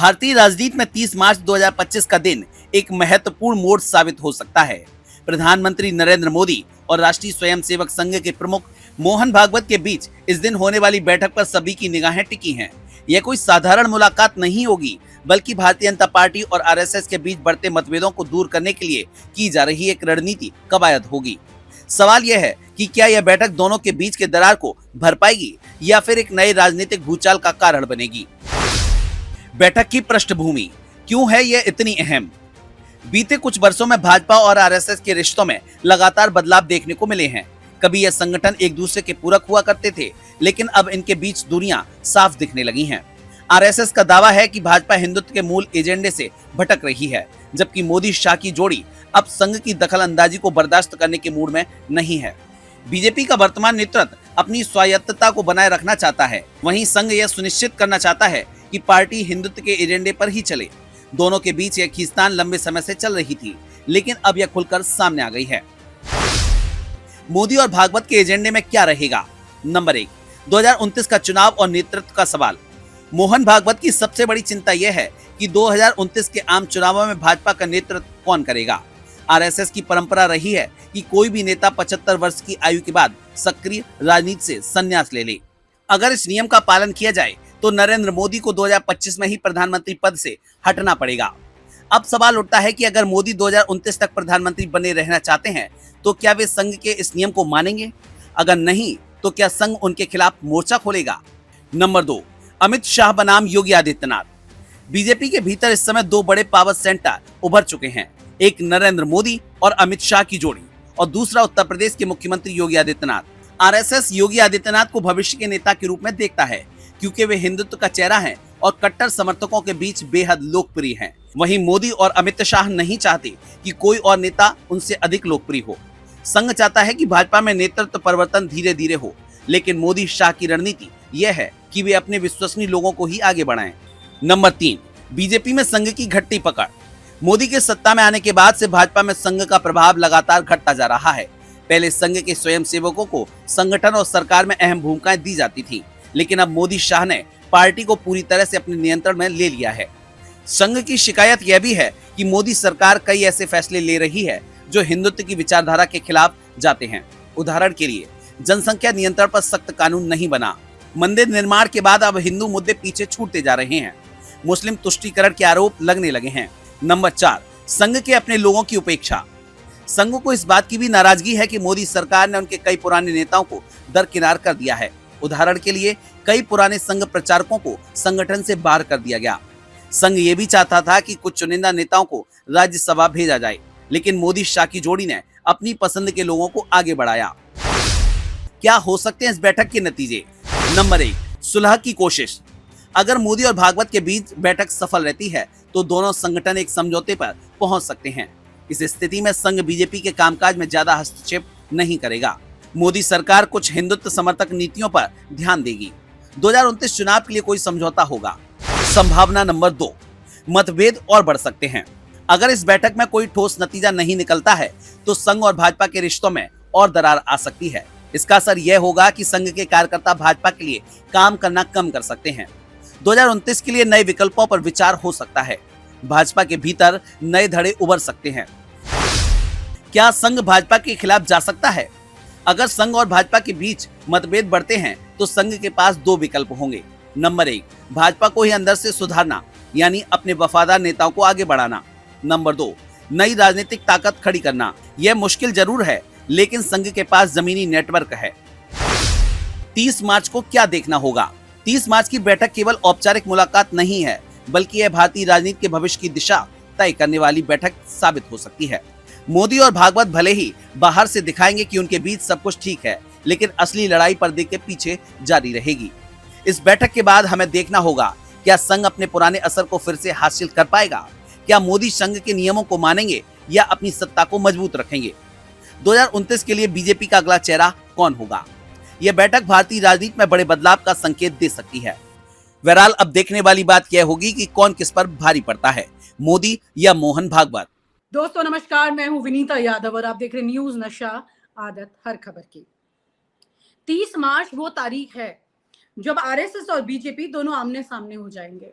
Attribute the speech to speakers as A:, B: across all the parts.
A: भारतीय राजनीति में 30 मार्च 2025 का दिन एक महत्वपूर्ण मोड़ साबित हो सकता है। प्रधानमंत्री नरेंद्र मोदी और राष्ट्रीय स्वयंसेवक संघ के प्रमुख मोहन भागवत के बीच इस दिन होने वाली बैठक पर सभी की निगाहें टिकी हैं। यह कोई साधारण मुलाकात नहीं होगी, बल्कि भारतीय जनता पार्टी और आरएसएस के बीच बढ़ते मतभेदों को दूर करने के लिए की जा रही एक रणनीति कवायद होगी। सवाल यह है कि क्या यह बैठक दोनों के बीच के दरार को भर पाएगी या फिर एक नए राजनीतिक भूचाल का कारण बनेगी। बैठक की पृष्ठभूमि क्यों है यह इतनी अहम? बीते कुछ वर्षों में भाजपा और आरएसएस के रिश्तों में लगातार बदलाव देखने को मिले हैं। कभी यह संगठन एक दूसरे के पूरक हुआ करते थे, लेकिन अब इनके बीच दूरियां साफ दिखने लगी हैं। आरएसएस का दावा है कि भाजपा हिंदुत्व के मूल एजेंडे से भटक रही है, जबकि मोदी शाह की जोड़ी अब संघ की दखल अंदाजी को बर्दाश्त करने के मूड में नहीं है। बीजेपी का वर्तमान नेतृत्व अपनी स्वायत्तता को बनाए रखना चाहता है, वहीं संघ यह सुनिश्चित करना चाहता है कि पार्टी हिंदुत्व के एजेंडे पर ही चले। दोनों के बीच यह खींचतान लंबे समय से चल रही थी, लेकिन अब यह खुलकर सामने आ गई है। मोदी और भागवत के एजेंडे में क्या रहेगा? नंबर 1, 2029 का चुनाव और नेतृत्व का सवाल। मोहन भागवत की सबसे बड़ी चिंता यह है कि 2029 के आम चुनावों में भाजपा का नेतृत्व कौन करेगा। आरएसएस की परंपरा रही है कि कोई भी नेता 75 वर्ष की आयु के बाद सक्रिय राजनीति से संन्यास ले ले। अगर इस नियम का पालन किया जाए तो नरेंद्र मोदी को 2025 में ही प्रधानमंत्री पद से हटना पड़ेगा। अब सवाल उठता है कि अगर मोदी 2029 तक प्रधानमंत्री बने रहना चाहते हैं तो क्या वे संघ के इस नियम को मानेंगे? अगर नहीं तो क्या संघ उनके खिलाफ मोर्चा खोलेगा? नंबर 2, अमित शाह बनाम योगी आदित्यनाथ। बीजेपी के भीतर इस समय दो बड़े पावर सेंटर उभर चुके हैं, एक नरेंद्र मोदी और अमित शाह की जोड़ी, और दूसरा उत्तर प्रदेश के मुख्यमंत्री योगी आदित्यनाथ। आरएसएस योगी आदित्यनाथ को भविष्य के नेता के रूप में देखता है, क्योंकि वे हिंदुत्व का चेहरा हैं और कट्टर समर्थकों के बीच बेहद लोकप्रिय हैं। वहीं मोदी और अमित शाह नहीं चाहते कि कोई और नेता उनसे अधिक लोकप्रिय हो। संघ चाहता है कि भाजपा में नेतृत्व परिवर्तन धीरे धीरे हो, लेकिन मोदी शाह की रणनीति यह है कि वे अपने विश्वसनीय लोगों को ही आगे बढ़ाएं। नंबर 3, बीजेपी में संघ की घटती पकड़। मोदी के सत्ता में आने के बाद से भाजपा में संघ का प्रभाव लगातार घटता जा रहा है। पहले संघ के स्वयंसेवकों को संगठन और सरकार में अहम भूमिकाएं दी जाती थी, लेकिन अब मोदी शाह ने पार्टी को पूरी तरह से अपने नियंत्रण में ले लिया है। संघ की शिकायत यह भी है कि मोदी सरकार कई ऐसे फैसले ले रही है जो हिंदुत्व की विचारधारा के खिलाफ जाते हैं। उदाहरण के लिए, जनसंख्या नियंत्रण पर सख्त कानून नहीं बना। मंदिर निर्माण के बाद अब हिंदू मुद्दे पीछे छूटते जा रहे हैं। मुस्लिम तुष्टीकरण के आरोप लगने लगे हैं। नंबर 4, संघ के अपने लोगों की उपेक्षा। संघ को इस बात की भी नाराजगी है कि मोदी सरकार ने उनके कई पुराने नेताओं को दरकिनार कर दिया है। उदाहरण के लिए, कई पुराने संघ प्रचारकों को संगठन से बाहर कर दिया गया। संघ ये भी चाहता था कि कुछ चुनिंदा नेताओं को राज्यसभा भेजा जाए, लेकिन मोदी शाह की जोड़ी ने अपनी पसंद के लोगों को आगे बढ़ाया। क्या हो सकते हैं इस बैठक के नतीजे? नंबर 1, सुलह की कोशिश। अगर मोदी और भागवत के बीच बैठक सफल रहती है तो दोनों संगठन एक समझौते पर पहुंच सकते हैं। इस स्थिति में संघ बीजेपी के कामकाज में ज्यादा हस्तक्षेप नहीं करेगा। मोदी सरकार कुछ हिंदुत्व समर्थक नीतियों पर ध्यान देगी। 2029 चुनाव के लिए कोई समझौता होगा। संभावना नंबर 2, मतभेद और बढ़ सकते हैं। अगर इस बैठक में कोई ठोस नतीजा नहीं निकलता है तो संघ और भाजपा के रिश्तों में और दरार आ सकती है। इसका असर यह होगा कि संघ के कार्यकर्ता भाजपा के लिए काम करना कम कर सकते हैं। 2029 के लिए नए विकल्पों पर विचार हो सकता है। भाजपा के भीतर नए धड़े उभर सकते हैं। क्या संघ भाजपा के खिलाफ जा सकता है? अगर संघ और भाजपा के बीच मतभेद बढ़ते हैं तो संघ के पास दो विकल्प होंगे। नंबर 1, भाजपा को ही अंदर से सुधारना, यानी अपने वफादार नेताओं को आगे बढ़ाना। नंबर 2, नई राजनीतिक ताकत खड़ी करना। यह मुश्किल जरूर है, लेकिन संघ के पास जमीनी नेटवर्क है। 30 मार्च को क्या देखना होगा? 30 मार्च की बैठक केवल औपचारिक मुलाकात नहीं है, बल्कि यह भारतीय राजनीति के भविष्य की दिशा तय करने वाली बैठक साबित हो सकती है। मोदी और भागवत भले ही बाहर से दिखाएंगे कि उनके बीच सब कुछ ठीक है, लेकिन असली लड़ाई पर्दे के पीछे जारी रहेगी। इस बैठक के बाद हमें देखना होगा, क्या संघ अपने पुराने असर को फिर से हासिल कर पाएगा? क्या मोदी संघ के नियमों को मानेंगे या अपनी सत्ता को मजबूत रखेंगे? 2029 के लिए बीजेपी का अगला चेहरा कौन होगा? यह बैठक भारतीय राजनीति में बड़े बदलाव का संकेत दे सकती है। बहरहाल अब देखने वाली बात यह होगी कि कौन किस पर भारी पड़ता है, मोदी या मोहन भागवत।
B: दोस्तों नमस्कार, मैं हूं विनीता यादव और आप देख रहे न्यूज नशा आदत हर खबर की। 30 मार्च वो तारीख है जब आरएसएस और बीजेपी दोनों आमने सामने हो जाएंगे।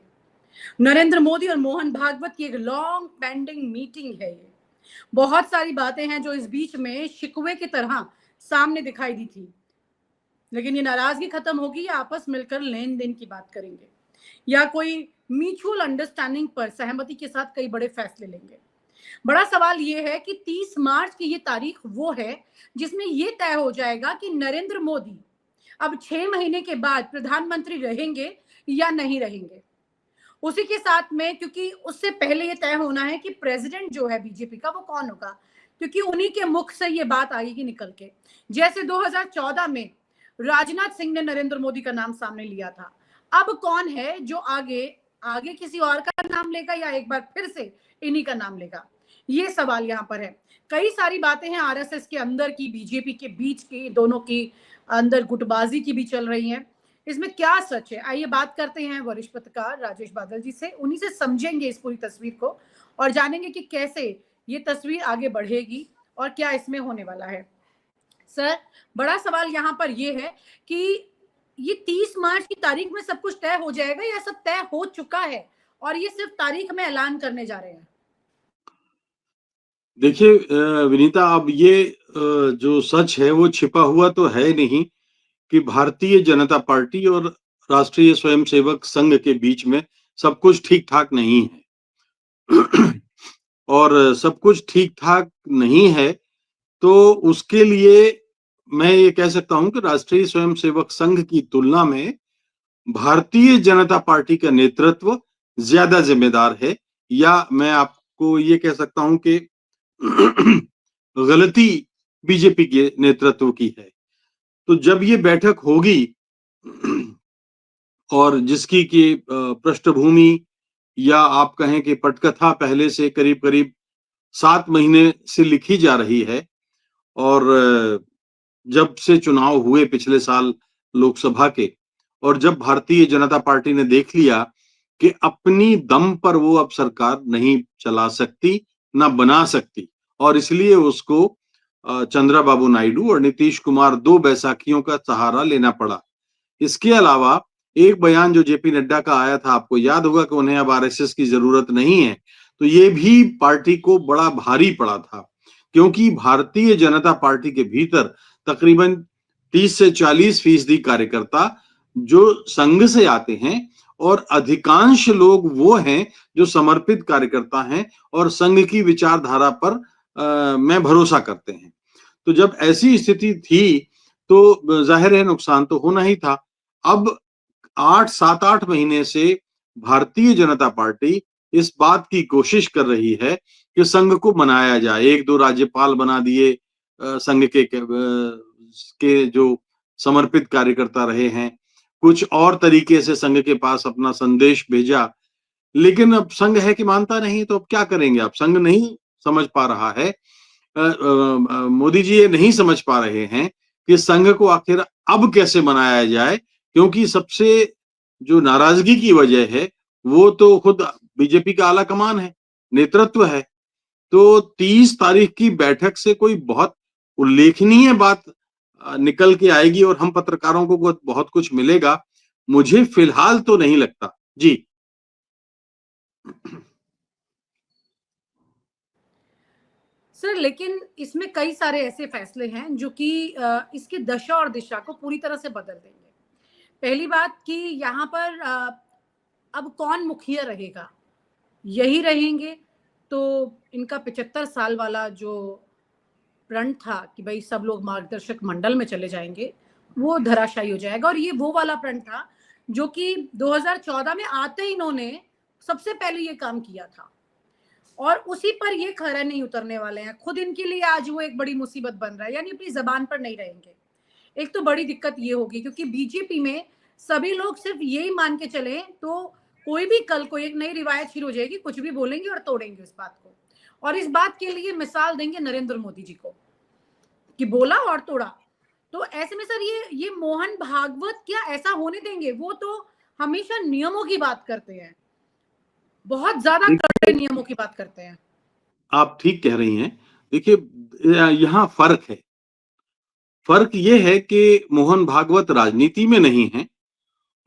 B: नरेंद्र मोदी और मोहन भागवत की एक लॉन्ग पेंडिंग मीटिंग है ये। बहुत सारी बातें हैं जो इस बीच में शिकवे की तरह सामने दिखाई दी थी, लेकिन ये नाराजगी खत्म होगी या आपस मिलकर लेन देन की बात करेंगे या कोई म्यूचुअल अंडरस्टैंडिंग पर सहमति के साथ कई बड़े फैसले लेंगे। बड़ा सवाल ये है कि 30 मार्च की ये तारीख वो है जिसमें ये तय हो जाएगा कि नरेंद्र मोदी अब 6 महीने के बाद प्रधानमंत्री रहेंगे या नहीं रहेंगे। उसी के साथ में, क्योंकि उससे पहले ये तय होना है कि प्रेसिडेंट जो है बीजेपी का वो कौन होगा, क्योंकि उन्हीं के मुख से ये बात आएगी निकल के। जैसे 2014 में राजनाथ सिंह ने नरेंद्र मोदी का नाम सामने लिया था, अब कौन है जो आगे आगे किसी और का नाम लेगा या एक बार फिर से इन्हीं का नाम लेगा, ये सवाल यहाँ पर है। कई सारी बातें हैं आरएसएस के अंदर की, बीजेपी के बीच की, दोनों की अंदर गुटबाजी की भी चल रही है। इसमें क्या सच है, आइए बात करते हैं वरिष्ठ पत्रकार राजेश बादल जी से। उन्हीं से समझेंगे इस पूरी तस्वीर को और जानेंगे कि कैसे ये तस्वीर आगे बढ़ेगी और क्या इसमें होने वाला है। सर, बड़ा सवाल यहाँ पर ये है कि ये 30 मार्च की तारीख में सब कुछ तय हो जाएगा या सब तय हो चुका है और ये सिर्फ तारीख में ऐलान करने जा रहे हैं?
C: देखिए विनीता, अब ये जो सच है वो छिपा हुआ तो है नहीं कि भारतीय जनता पार्टी और राष्ट्रीय स्वयंसेवक संघ के बीच में सब कुछ ठीक ठाक नहीं है। और सब कुछ ठीक ठाक नहीं है तो उसके लिए मैं ये कह सकता हूं कि राष्ट्रीय स्वयंसेवक संघ की तुलना में भारतीय जनता पार्टी का नेतृत्व ज्यादा जिम्मेदार है, या मैं आपको ये कह सकता हूं कि गलती बीजेपी के नेतृत्व की है। तो जब ये बैठक होगी और जिसकी की पृष्ठभूमि या आप कहें कि पटकथा पहले से करीब करीब 7 महीने से लिखी जा रही है, और जब से चुनाव हुए पिछले साल लोकसभा के, और जब भारतीय जनता पार्टी ने देख लिया कि अपनी दम पर वो अब सरकार नहीं चला सकती, ना बना सकती, और इसलिए उसको चंद्रबाबू नायडू और नीतीश कुमार, दो बैसाखियों का सहारा लेना पड़ा। इसके अलावा एक बयान जो जेपी नड्डा का आया था, आपको याद होगा कि उन्हें अब आरएसएस की जरूरत नहीं है, तो ये भी पार्टी को बड़ा भारी पड़ा था, क्योंकि भारतीय जनता पार्टी के भीतर तकरीबन 30 से 40% कार्यकर्ता जो संघ से आते हैं, और अधिकांश लोग वो हैं जो समर्पित कार्यकर्ता हैं और संघ की विचारधारा पर में भरोसा करते हैं। तो जब ऐसी स्थिति थी तो जाहिर है नुकसान तो होना ही था। अब 7-8 महीने से भारतीय जनता पार्टी इस बात की कोशिश कर रही है कि संघ को मनाया जाए। 1-2 राज्यपाल बना दिए संघ के जो समर्पित कार्यकर्ता रहे हैं, कुछ और तरीके से संघ के पास अपना संदेश भेजा, लेकिन अब संघ है कि मानता नहीं, तो अब क्या करेंगे। अब संघ नहीं समझ पा रहा है, मोदी जी ये नहीं समझ पा रहे हैं कि संघ को आखिर अब कैसे मनाया जाए, क्योंकि सबसे जो नाराजगी की वजह है वो तो खुद बीजेपी का आला कमान है, नेतृत्व है। तो 30 तारीख की बैठक से कोई बहुत उल्लेखनीय बात निकल के आएगी और हम पत्रकारों को बहुत कुछ मिलेगा, मुझे फिलहाल तो नहीं लगता जी।
B: सर, लेकिन इसमें कई सारे ऐसे फैसले हैं जो कि इसकी दशा और दिशा को पूरी तरह से बदल देंगे। पहली बात कि यहाँ पर अब कौन मुखिया रहेगा, यही रहेंगे तो इनका 75 साल वाला जो प्रण था कि भाई सब लोग मार्गदर्शक मंडल में चले जाएंगे, वो धराशायी हो जाएगा। और ये वो वाला प्रण था जो कि 2014 में आते ही इन्होंने सबसे पहले ये काम किया था और उसी पर ये खरा नहीं उतरने वाले हैं। खुद इनके लिए आज वो एक बड़ी मुसीबत बन रहा है, यानी अपनी जबान पर नहीं रहेंगे। एक तो बड़ी दिक्कत ये होगी क्योंकि बीजेपी में सभी लोग सिर्फ यही मान के चले तो कोई भी कल को एक नई रिवायत शुरू हो जाएगी, कुछ भी बोलेंगे और तोड़ेंगे इस बात को। और इस बात के लिए मिसाल देंगे नरेंद्र मोदी जी को कि बोला और तोड़ा। तो ऐसे में सर ये मोहन भागवत क्या ऐसा होने देंगे? वो तो हमेशा नियमों की बात करते हैं, बहुत ज्यादा कड़े नियमों की बात करते हैं।
C: आप ठीक कह रही हैं। देखिए यहाँ फर्क ये है कि मोहन भागवत राजनीति में नहीं है,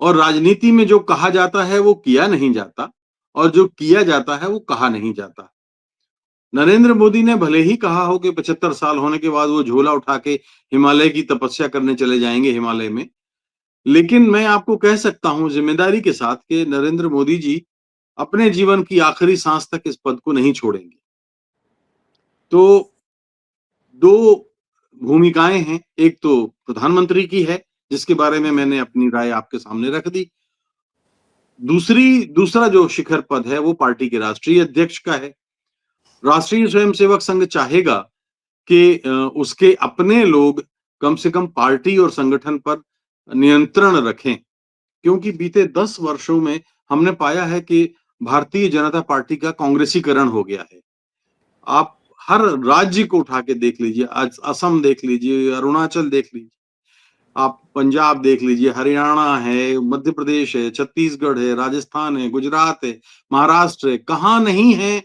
C: और राजनीति में जो कहा जाता है वो किया नहीं जाता। और जो किया जाता है वो कहा नहीं जाता। नरेंद्र मोदी ने भले ही कहा हो कि 75 साल होने के बाद वो झोला उठा के हिमालय की तपस्या करने चले जाएंगे हिमालय में, लेकिन मैं आपको कह सकता हूं जिम्मेदारी के साथ कि नरेंद्र मोदी जी अपने जीवन की आखिरी सांस तक इस पद को नहीं छोड़ेंगे। तो दो भूमिकाएं हैं, एक तो प्रधानमंत्री की है जिसके बारे में मैंने अपनी राय आपके सामने रख दी। दूसरा जो शिखर पद है वो पार्टी के राष्ट्रीय अध्यक्ष का है। राष्ट्रीय स्वयंसेवक संघ चाहेगा कि उसके अपने लोग कम से कम पार्टी और संगठन पर नियंत्रण रखें, क्योंकि बीते 10 वर्षों में हमने पाया है कि भारतीय जनता पार्टी का कांग्रेसीकरण हो गया है। आप हर राज्य को उठा के देख लीजिए, आज असम देख लीजिए, अरुणाचल देख लीजिए, आप पंजाब देख लीजिए, हरियाणा है, मध्य प्रदेश है, छत्तीसगढ़ है, राजस्थान है, गुजरात है, महाराष्ट्र है, कहाँ नहीं है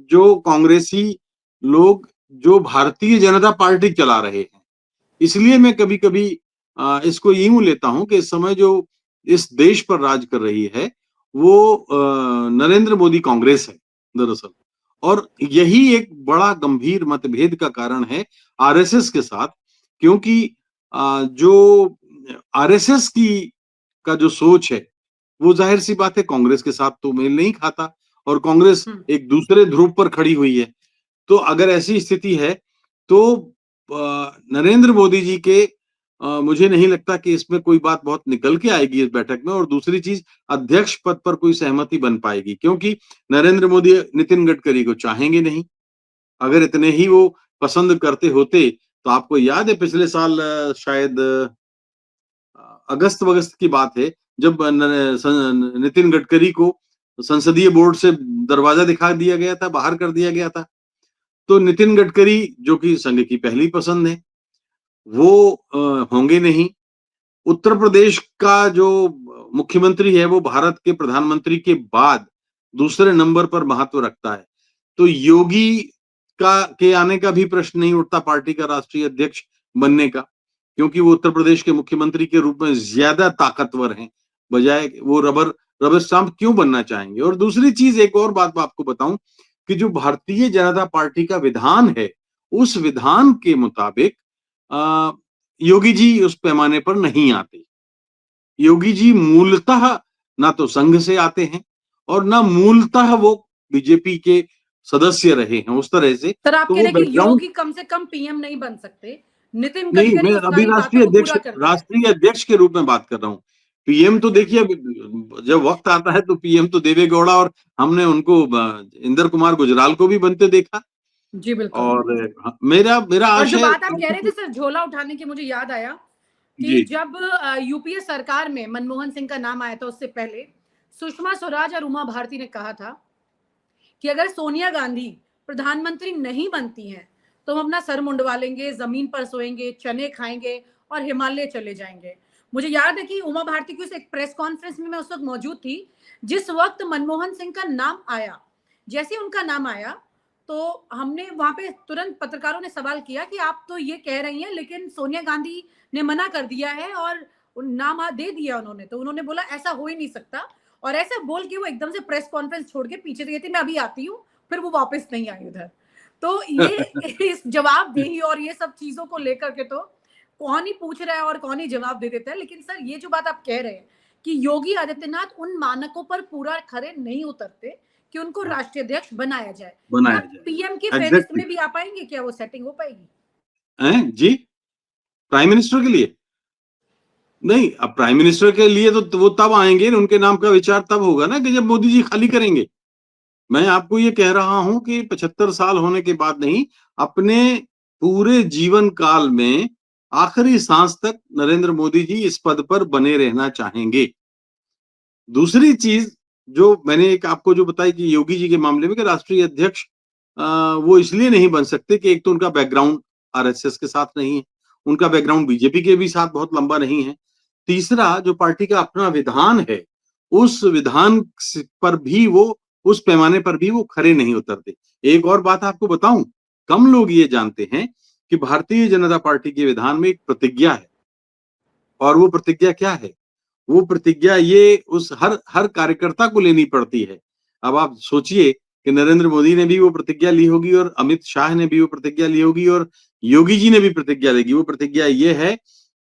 C: जो कांग्रेसी लोग जो भारतीय जनता पार्टी चला रहे हैं। इसलिए मैं कभी कभी इसको यूं लेता हूं कि इस समय जो इस देश पर राज कर रही है वो नरेंद्र मोदी कांग्रेस है दरअसल, और यही एक बड़ा गंभीर मतभेद का कारण है आरएसएस के साथ, क्योंकि जो आरएसएस की का जो सोच है वो जाहिर सी बात है कांग्रेस के साथ तो मेल नहीं खाता, और कांग्रेस एक दूसरे ध्रुव पर खड़ी हुई है। तो अगर ऐसी स्थिति है तो नरेंद्र मोदी जी के मुझे नहीं लगता कि इसमें कोई बात बहुत निकल के आएगी इस बैठक में, और दूसरी चीज अध्यक्ष पद पर कोई सहमति बन पाएगी, क्योंकि नरेंद्र मोदी नितिन गडकरी को चाहेंगे नहीं। अगर इतने ही वो पसंद करते होते तो आपको याद है पिछले साल शायद अगस्त वगस्त की बात है जब नितिन गडकरी को संसदीय बोर्ड से दरवाजा दिखा दिया गया था, बाहर कर दिया गया था। तो नितिन गडकरी जो कि संघ की पहली पसंद है वो होंगे नहीं। उत्तर प्रदेश का जो मुख्यमंत्री है वो भारत के प्रधानमंत्री के बाद दूसरे नंबर पर महत्व रखता है। तो योगी का के आने का भी प्रश्न नहीं उठता पार्टी का राष्ट्रीय अध्यक्ष बनने का, क्योंकि वो उत्तर प्रदेश के मुख्यमंत्री के रूप में ज्यादा ताकतवर हैं, बजाय वो रबर स्टाम्प क्यों बनना चाहेंगे। और दूसरी चीज एक और बात मैं आपको बताऊं कि जो भारतीय जनता पार्टी का विधान है उस विधान के मुताबिक योगी जी उस पैमाने पर नहीं आते। योगी जी मूलतः ना तो संघ से आते हैं और ना मूलतः वो बीजेपी के सदस्य रहे हैं उस तरह से।
B: सर आप
C: तो
B: कह
C: वो
B: रहे हैं कि
C: बैकग्राउंड
B: योगी कम से कम पीएम नहीं बन सकते, नितिन
C: नहीं,
B: गडकरी
C: मैं
B: उस
C: अभी
B: सारी बातों को पूरा करते हैं।
C: राष्ट्रीय अध्यक्ष के रूप में बात कर रहा हूँ। पीएम तो देखिए जब वक्त आता है तो पीएम तो देवे गौड़ा, और हमने उनको इंदर कुमार गुजराल को भी बनते देखा।
B: जी बिल्कुल।
C: और मेरा मेरा
B: और जो
C: आशय
B: बात आप कह रहे थे सर झोला उठाने की, मुझे याद आया कि
C: जी
B: जब यूपीए सरकार में मनमोहन सिंह का नाम आया था उससे पहले सुषमा स्वराज और उमा भारती ने कहा था कि अगर सोनिया गांधी प्रधानमंत्री नहीं बनती हैं तो हम अपना सर मुंडवा लेंगे, जमीन पर सोएंगे, चने खाएंगे और हिमालय चले जाएंगे। मुझे याद है कि उमा भारती की उस एक प्रेस कॉन्फ्रेंस में मैं उस वक्त मौजूद थी जिस वक्त मनमोहन सिंह का नाम आया। जैसे उनका नाम आया तो हमने वहां पे तुरंत पत्रकारों ने सवाल किया कि आप तो ये कह रही हैं लेकिन सोनिया गांधी ने मना कर दिया है और नाम दे दिया उन्होंने। तो उन्होंने बोला ऐसा हो ही नहीं सकता, और ऐसा बोल के वो एकदम से प्रेस कॉन्फ्रेंस छोड़ के पीछे गई थी, मैं अभी आती हूँ, फिर वो वापस नहीं आई उधर। तो ये इस जवाबदेही और ये सब चीजों को लेकर के तो कौन ही पूछ रहा है और कौन ही जवाब दे देता है। लेकिन सर ये जो बात आप कह रहे हैं कि योगी आदित्यनाथ उन मानकों पर पूरा खरे नहीं उतरते कि उनको राष्ट्रीय अध्यक्ष बनाया जाए,
C: बनाया
B: क्या
C: जाए
B: पीएम की फेरिस्त
C: एग्जैक्टली
B: में भी आ पाएंगे? क्या वो सेटिंग हो पाएगी?
C: जी प्राइम मिनिस्टर के लिए नहीं, अब प्राइम मिनिस्टर के लिए तो वो तब आएंगे, उनके नाम का विचार तब होगा ना कि जब मोदी जी खाली करेंगे। मैं आपको ये कह रहा हूं कि 75 साल होने के बाद नहीं, अपने पूरे जीवन काल में आखिरी सांस तक नरेंद्र मोदी जी इस पद पर बने रहना चाहेंगे। दूसरी चीज जो मैंने एक आपको जो बताई कि योगी जी के मामले में कि राष्ट्रीय अध्यक्ष वो इसलिए नहीं बन सकते कि एक तो उनका बैकग्राउंड आरएसएस के साथ नहीं है, उनका बैकग्राउंड बीजेपी के भी साथ बहुत लंबा नहीं है। तीसरा जो पार्टी का अपना विधान है उस विधान पर भी वो उस पैमाने पर भी वो खरे नहीं उतरते। एक और बात आपको बताऊं, कम लोग ये जानते हैं कि भारतीय जनता पार्टी के विधान में एक प्रतिज्ञा है, और वो प्रतिज्ञा क्या है? वो प्रतिज्ञा ये उस हर हर कार्यकर्ता को लेनी पड़ती है। अब आप सोचिए कि नरेंद्र मोदी ने भी वो प्रतिज्ञा ली होगी और अमित शाह ने भी वो प्रतिज्ञा ली होगी और योगी जी ने भी प्रतिज्ञा लेगी। वो प्रतिज्ञा ये है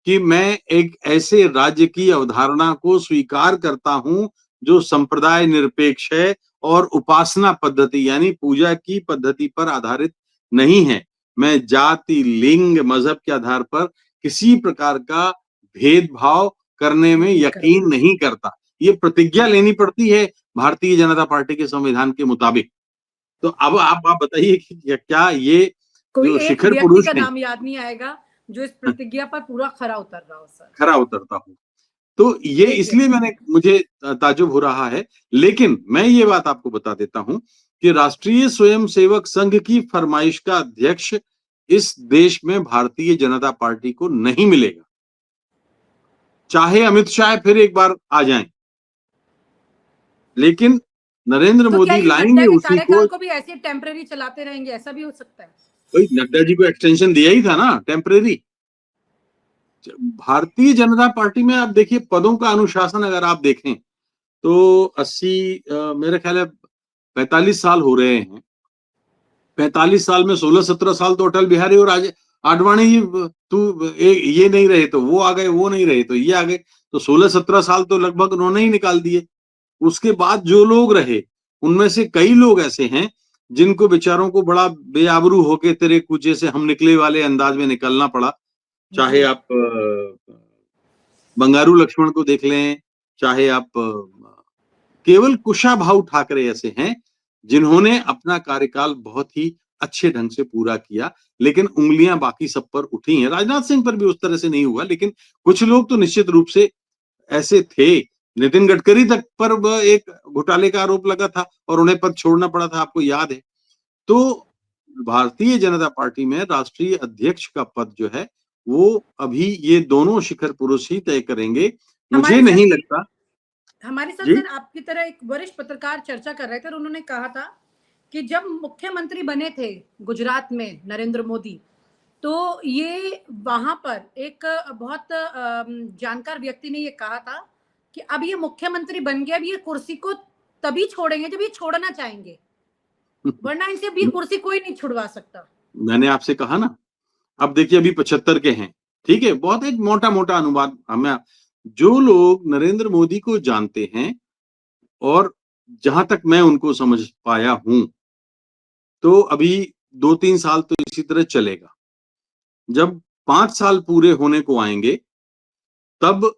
C: कि मैं एक ऐसे राज्य की अवधारणा को स्वीकार करता हूं जो संप्रदाय निरपेक्ष है और उपासना पद्धति यानी पूजा की पद्धति पर आधारित नहीं है। मैं जाति, लिंग, मजहब के आधार पर किसी प्रकार का भेदभाव करने में यकीन नहीं करता। ये प्रतिज्ञा लेनी पड़ती है भारतीय जनता पार्टी के संविधान के मुताबिक। तो अब आप बताइए कि क्या ये
B: कोई
C: जो
B: एक
C: शिखर
B: व्यक्ति
C: पुरुष
B: का
C: हैं,
B: नाम याद नहीं आएगा जो इस प्रतिज्ञा पर पूरा खरा उतर रहा हो सर।
C: खरा उतरता हूँ। तो ये
B: एक
C: इसलिए मुझे ताज्जुब हो रहा है। लेकिन मैं ये बात आपको बता देता हूं कि राष्ट्रीय स्वयंसेवक संघ की फरमाइश का अध्यक्ष इस देश में भारतीय जनता पार्टी को नहीं मिलेगा, चाहे अमित शाह फिर एक बार आ जाएं। लेकिन नरेंद्र
B: तो क्या
C: मोदी
B: ये
C: लाएंगे
B: नड्डा के
C: उसी को।
B: कार्यकाल को भी ऐसे टेम्परेरी चलाते रहेंगे, ऐसा भी हो सकता है?
C: भाई नड्डा जी को एक्सटेंशन दिया ही था ना टेम्परेरी। भारतीय जनता पार्टी में आप देखिए पदों का अनुशासन अगर आप देखें तो 80 मेरे ख्याल है 45 साल हो रहे हैं। 45 साल में 16-17 साल तो अटल बिहारी और आज आडवाणी जी ये नहीं रहे तो वो आ गए, वो नहीं रहे तो ये आ गए, तो 16-17 साल तो लगभग उन्होंने ही निकाल दिए। उसके बाद जो लोग रहे उनमें से कई लोग ऐसे हैं जिनको बेचारों को बड़ा बेआबरू होके तेरे कूचे से हम निकले वाले अंदाज में निकलना पड़ा। चाहे आप बंगारू लक्ष्मण को देख लें, चाहे आप केवल कुशाभाऊ ठाकरे ऐसे हैं जिन्होंने अपना कार्यकाल बहुत ही अच्छे ढंग से पूरा किया, लेकिन उंगलियां बाकी सब पर उठी हैं। राजनाथ सिंह पर भी उस तरह से नहीं हुआ, लेकिन कुछ लोग तो निश्चित रूप से ऐसे थे। नितिन गडकरी तक पर एक घोटाले का आरोप लगा था और उन्हें पद छोड़ना पड़ा था, आपको याद है। तो भारतीय जनता पार्टी में राष्ट्रीय अध्यक्ष का पद जो है वो अभी ये दोनों शिखर पुरुष ही तय करेंगे। मुझे नहीं लगता।
B: हमारे साथ
C: जी
B: सर आपकी तरह एक वरिष्ठ पत्रकार चर्चा कर रहे थे और उन्होंने कहा था कि जब मुख्यमंत्री बने थे गुजरात में नरेंद्र मोदी, तो ये वहां पर एक बहुत जानकार व्यक्ति ने ये कहा था कि अब ये मुख्यमंत्री बन गया, अब ये कुर्सी को तभी छोड़ेंगे जब ये छोड़ना चाहेंगे, वरना इनसे भी कुर्सी कोई नहीं छुड़वा सकता।
C: मैंने आपसे कहा ना, अब देखिए अभी 75 के हैं, ठीक है, बहुत एक मोटा मोटा अनुवाद। हमें जो लोग नरेंद्र मोदी को जानते हैं और जहां तक मैं उनको समझ पाया हूं, तो अभी 2-3 साल तो इसी तरह चलेगा। जब 5 साल पूरे होने को आएंगे तब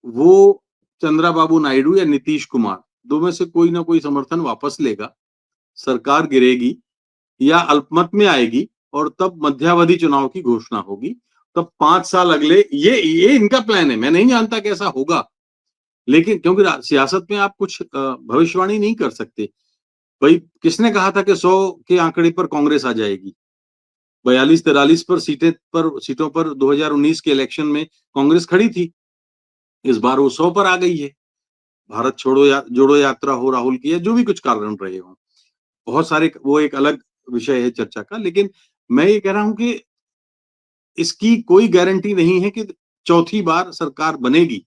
C: वो चंद्राबाबू नायडू या नीतीश कुमार दो में से कोई ना कोई समर्थन वापस लेगा, सरकार गिरेगी या अल्पमत में आएगी और तब मध्यावधि चुनाव की घोषणा होगी। तब 5 साल अगले ये इनका प्लान है। मैं नहीं जानता कैसा होगा, लेकिन क्योंकि सियासत में आप कुछ भविष्यवाणी नहीं कर सकते। भाई किसने कहा था कि 100 के आंकड़े पर कांग्रेस आ जाएगी? 42-43 पर सीटों पर 2019 के इलेक्शन में कांग्रेस खड़ी थी। इस बार वो 100 पर आ गई है। भारत जोड़ो यात्रा हो राहुल की, या जो भी कुछ कारण रहे हों, बहुत सारे, वो एक अलग विषय है चर्चा का। लेकिन मैं ये कह रहा हूं कि इसकी कोई गारंटी नहीं है कि चौथी बार सरकार बनेगी।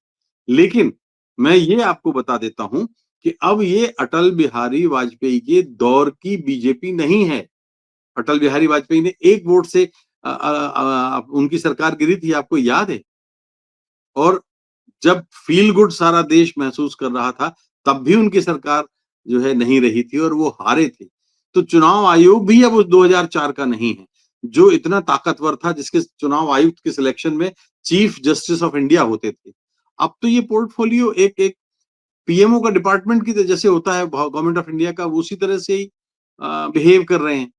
C: लेकिन मैं ये आपको बता देता हूं कि अब ये अटल बिहारी वाजपेयी के दौर की बीजेपी नहीं है। अटल बिहारी वाजपेयी ने एक वोट से उनकी सरकार गिरी थी, आपको याद है। और जब फील गुड सारा देश महसूस कर रहा था तब भी उनकी सरकार जो है नहीं रही थी और वो हारे थे। तो चुनाव आयोग भी अब उस 2004 का नहीं है जो इतना ताकतवर था, जिसके चुनाव आयुक्त के सिलेक्शन में चीफ जस्टिस ऑफ इंडिया होते थे। अब तो ये पोर्टफोलियो एक एक पीएमओ का डिपार्टमेंट की जैसे होता है गवर्नमेंट ऑफ इंडिया का, उसी तरह से ही बिहेव कर रहे हैं।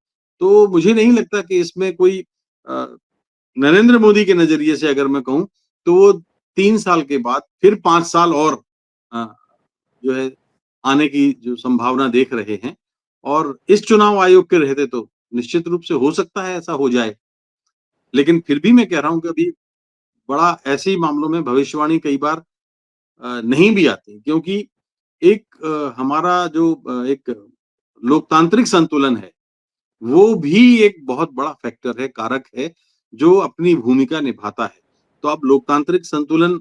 C: तो मुझे नहीं लगता कि इसमें कोई नरेंद्र मोदी के नजरिए से अगर मैं कहूं तो वो 3 साल के बाद फिर 5 साल और जो है आने की जो संभावना देख रहे हैं। और इस चुनाव आयोग के रहते तो निश्चित रूप से हो सकता है ऐसा हो जाए। लेकिन फिर भी मैं कह रहा हूं कि अभी बड़ा ऐसे ही मामलों में भविष्यवाणी कई बार नहीं भी आती, क्योंकि एक हमारा जो एक लोकतांत्रिक संतुलन है वो भी एक बहुत बड़ा फैक्टर है, कारक है, जो अपनी भूमिका निभाता है। तो अब लोकतांत्रिक संतुलन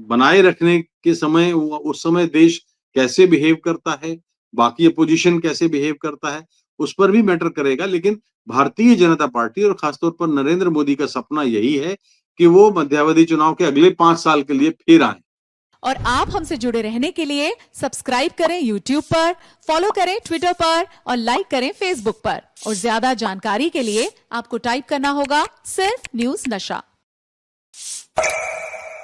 C: बनाए रखने के समय उस समय देश कैसे बिहेव करता है, बाकी अपोजिशन कैसे बिहेव करता है उस पर भी मैटर करेगा। लेकिन भारतीय जनता पार्टी और खासतौर पर नरेंद्र मोदी का सपना यही है कि वो मध्यावधि चुनाव के अगले 5 साल के लिए फिर आए।
D: और आप हमसे जुड़े रहने के लिए सब्सक्राइब करें YouTube पर, फॉलो करें Twitter पर और लाइक करें Facebook पर। और ज्यादा जानकारी के लिए आपको टाइप करना होगा सिर्फ न्यूज नशा।